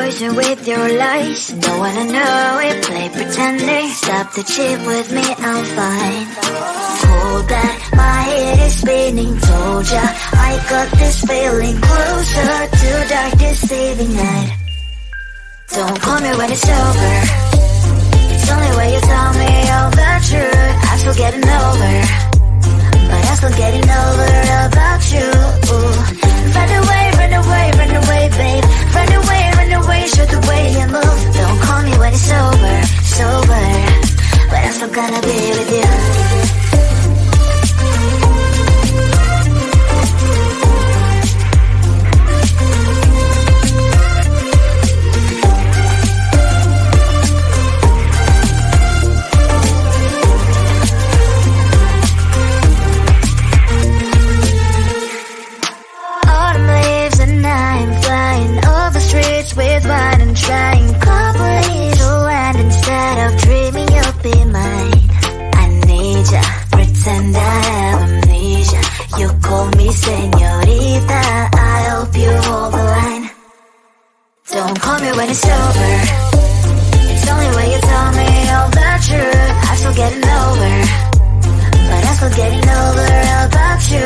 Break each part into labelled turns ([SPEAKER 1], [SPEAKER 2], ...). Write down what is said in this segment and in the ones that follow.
[SPEAKER 1] poison with your lies. Don't wanna know it, play pretending. Stop the cheat with me, I'm fine. Hold that, my head is spinning. Told ya, I got this feeling. Closer to dark deceiving night. Don't call me when it's over. It's only when you tell me all the truth. I'm still getting over, but I'm still getting over about you. Run away, run away, run away, babe. Run away, show the way you move. Don't call me when it's over, sober, but I'm still gonna be with you. With wine and trying complete land instead of dreaming you'll be mine. I need ya, pretend I have amnesia. You call me señorita, I hope you hold the line. Don't call me when it's over. It's only when you tell me all the truth. I'm still getting over, but I'm still getting over about you.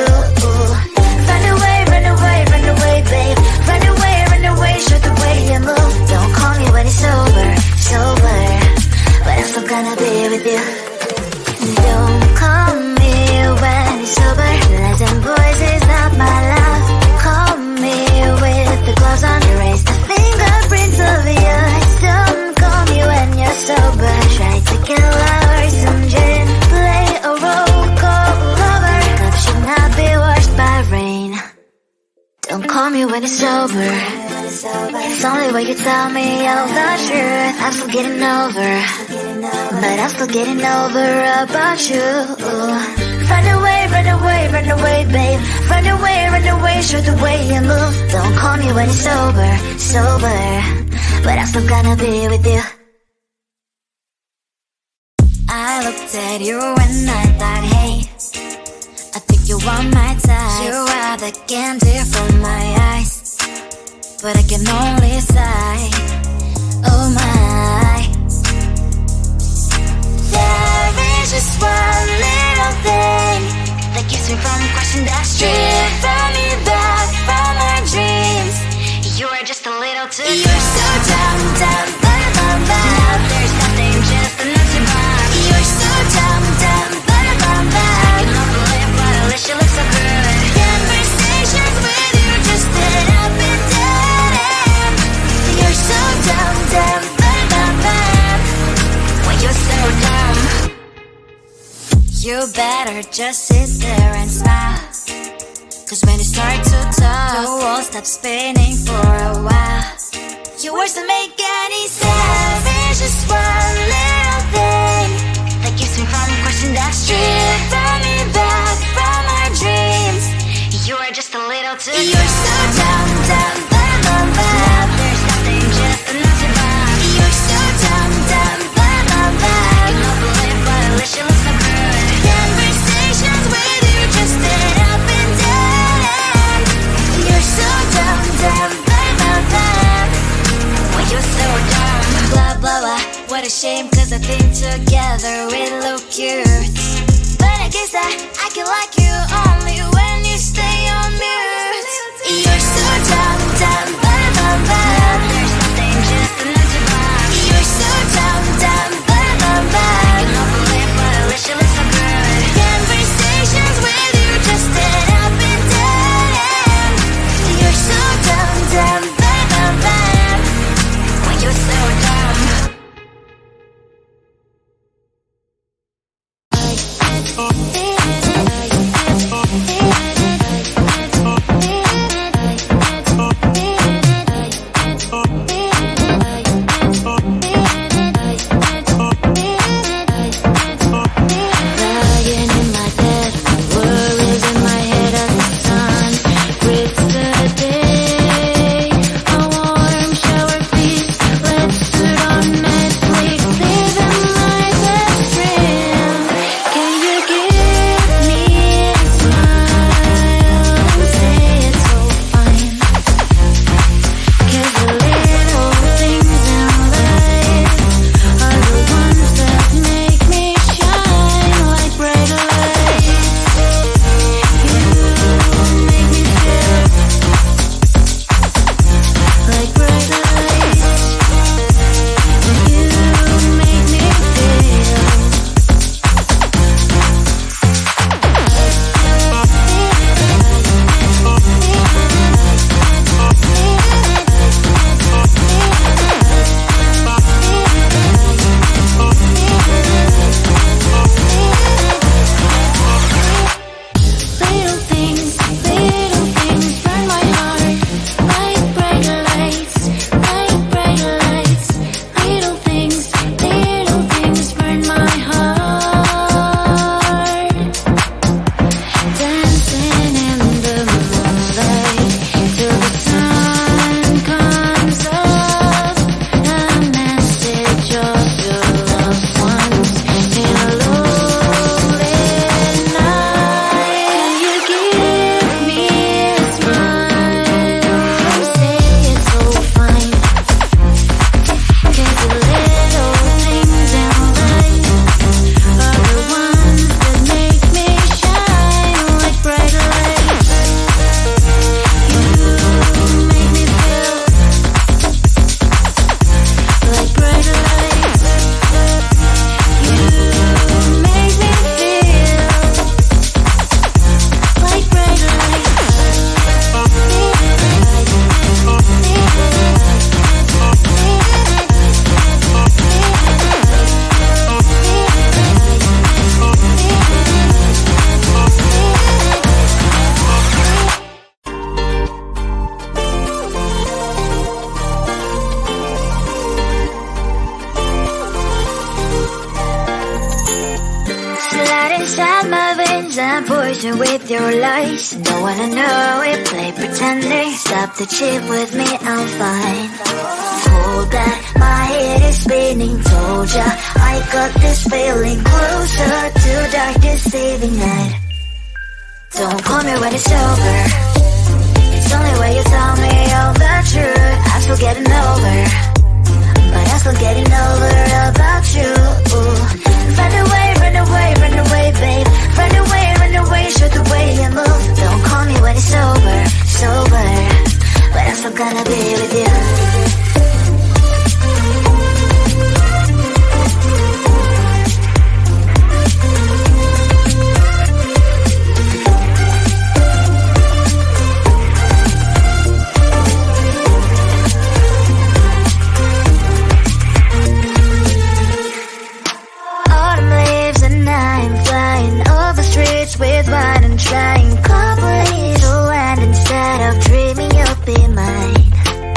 [SPEAKER 1] Run away, run away, run away, babe. Run away, show the way you move. Don't call me when it's over, sober, but I'm still gonna be with you. Don't call me when it's over. Lies and boys is not my love. Call me with the gloves on. Erase the fingerprints of yours. Don't call me when you're sober. Try to kill hours, some gin. Play a role, call lover. Love should not be washed by rain. Don't call me when it's over. It's only when you tell me all the truth. I'm still getting over, but I'm still getting over about you. Run away, run away, run away, babe. Run away, show the way you move. Don't call me when it's over, sober, but I'm still gonna be with you. I looked at you and I thought, hey, I think you want my type. You are the candy from my eyes, but I can only sigh, oh my. There is just one little thing that keeps me from crossing that street. Drive me back from my dreams. You are just a little too close. You're so dumb, dumb, bum, bum, bum. Now there's nothing, just enough to buy. You're so dumb, dumb, bum, bum, bum. I cannot believe what I wish you look so good. Conversations with you just end up in dead end. You're so dumb, dumb, bum, bum, bum. When you're so dumb, you better just sit there and smile. Cause when you start to talk, the world stops spinning for a while. Your words don't make any sense. There's just one little thing that keeps me from crossing that street. Draw me back from our dreams. You are just a little too close. You're so dumb, dumb, bum, bum, bum. Now there's nothing, just enough to buy. You're so dumb, dumb, bum, bum, bum. I cannot believe what I wish you look so good. Conversations with you just end up in dead end. You're so dumb, dumb, bum, bum, bum. When you're so dumb, blah, blah, blah. What a shame, cause I think together we look cute. But I guess that I can like you only when you stay on mute. You're so dumb, dumb, bum, bum, bum. There's nothing, just enough to buy. You're so dumb, dumb, bum, bum, bum. I cannot believe what I wish you look so good. Conversations with you just end up in dead end. You're so dumb, dumb, bum, bum, bum. When you're so dumb. Yeah. inside my veins and poison with your lies. Don't wanna know it, play pretending. Stop the chip with me, I'm fine. Hold that, my head is spinning. Told ya, I got this feeling closer to dark deceiving night. Don't call me when it's over. It's only when you tell me all the truth. I'm still getting over, but I'm still getting over about you. Run away, run away, run away, babe. Run away, show the way you move. Don't call me when it's over, sober, but I'm still gonna be with you. With wine and trying company to land instead of dreaming you'll be mine.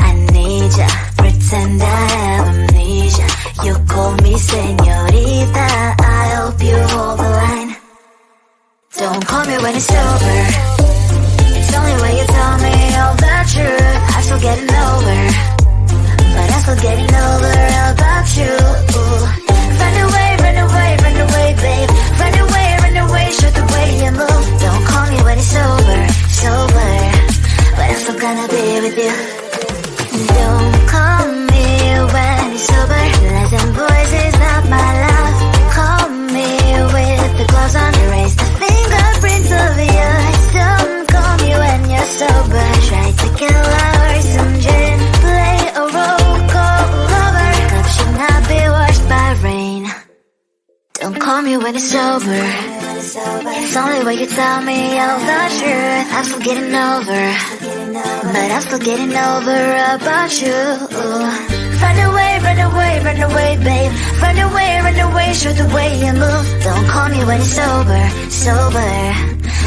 [SPEAKER 1] I need ya, pretend I have amnesia. You call me señorita, I hope you hold the line. Don't call me when it's over. It's only when you tell me all the truth. I'm still getting over, but I'm still getting over about you. Run away, run away, run away, babe. Run away, show the way you move. Don't call me when it's over, sober, but I'm still gonna be with you. Don't call me when it's over. Lies and voices, not my love. Call me with the gloves on. Erase the fingerprints of yours. Don't call me when you're sober. Try to kill hours, some gin. Play a role, call lover. Cup should not be washed by rain. Don't call me when it's over. It's only when you tell me all the truth. I'm still getting over, but I'm still getting over about you. Run away, run away, run away, babe. Run away, show the way you move. Don't call me when it's over, sober,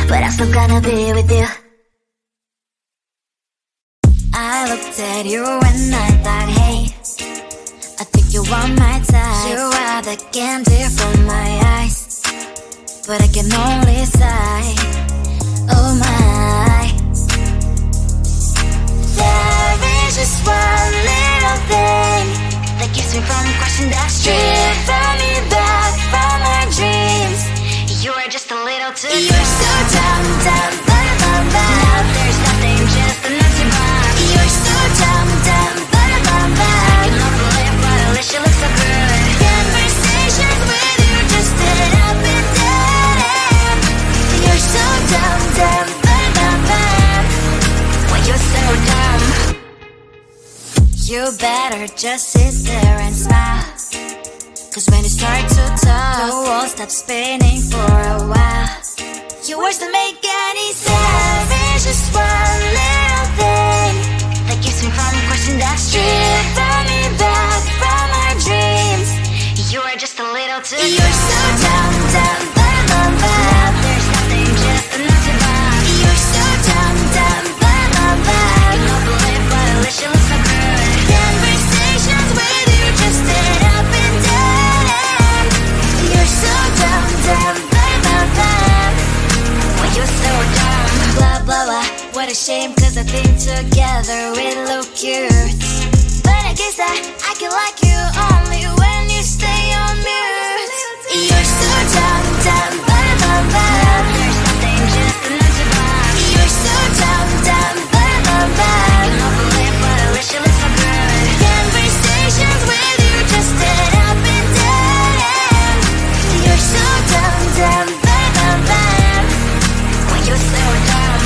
[SPEAKER 1] but I'm still gonna be with you. I looked at you and I thought, hey, I think you want my type. You are the candy from my eyes, but I can only sigh, oh my. There is just one little thing that keeps me from crossing that street. Drive me back from my dreams. You are just a little too good. You're so dumb, dumb, ba-da-bum-bum. Now there's nothing, just an empty box. You're so dumb, dumb, ba-da-bum-bum. I can believe but at least you look so good. Conversations with you just sit up and down. You're so dumb, dumb, ba-da-bum-bum. When you're so dumb, you better just sit there and smile. Cause when you start to talk, the world stops spinning for a while. Your words don't make any sense. There's just one little thing that keeps me from crossing that street. Throw me back from our dreams. You are just a little too good. You're so dumb, dumb, ba-da-bum-bum. There's nothing, just an empty box. You're so dumb, dumb, ba-da-bum-bum. I can believe but at least you look so good. Conversations with you just sit up and down. You're so dumb, dumb, ba-da-bum-bum. When you're so dumb, blah, blah, blah. What a shame, cause I think together we look cute. But I guess that I can like you only when you stay on mute. You're so dumb, dumb, ba-da-bum-bum. There's nothing, just an empty box. You're so dumb, dumb, ba-da-bum-bum. I can believe but at least you look so good. Conversations with you just sit up and down. You're so dumb, dumb, ba-da-bum-bum. When you're so dumb.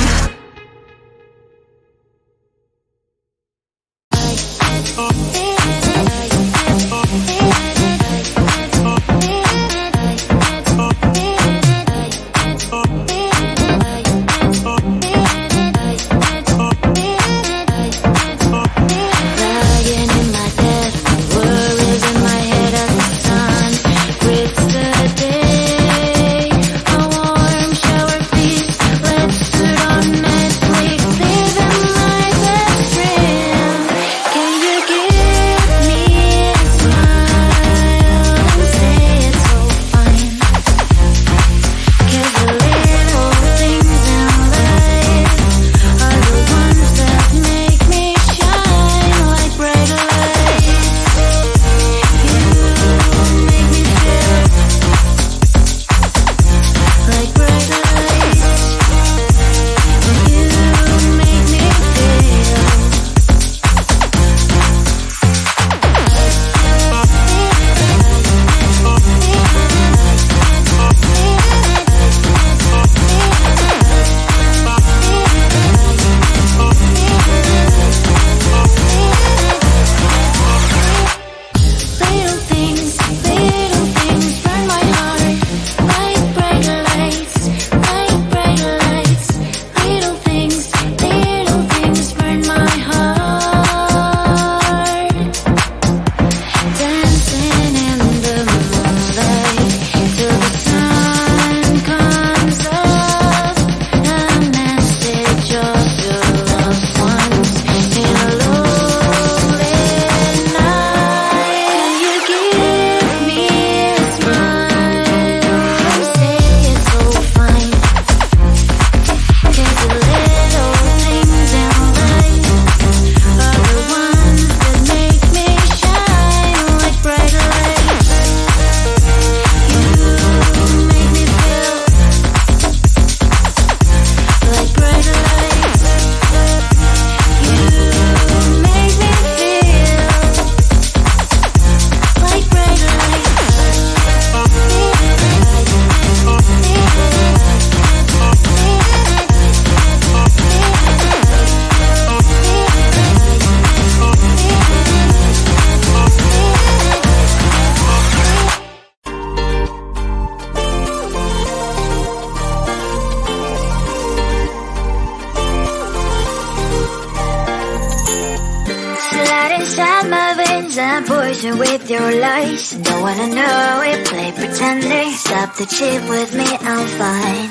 [SPEAKER 1] Chasing with your lies, don't wanna know it, play pretending. Stop the cheat with me, I'm fine.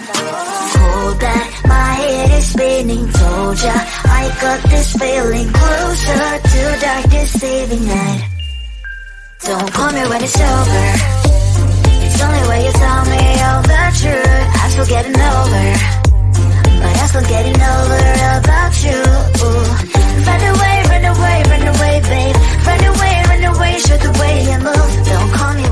[SPEAKER 1] Hold that, my head is spinning. Told ya, I got this feeling. Closer to dark deceiving night. Don't call me when it's over. It's only when you tell me all the truth. I'm still getting over, but I'm still getting over about you. Run away, run away, run away, babe. Run away, show the way you move. Don't call me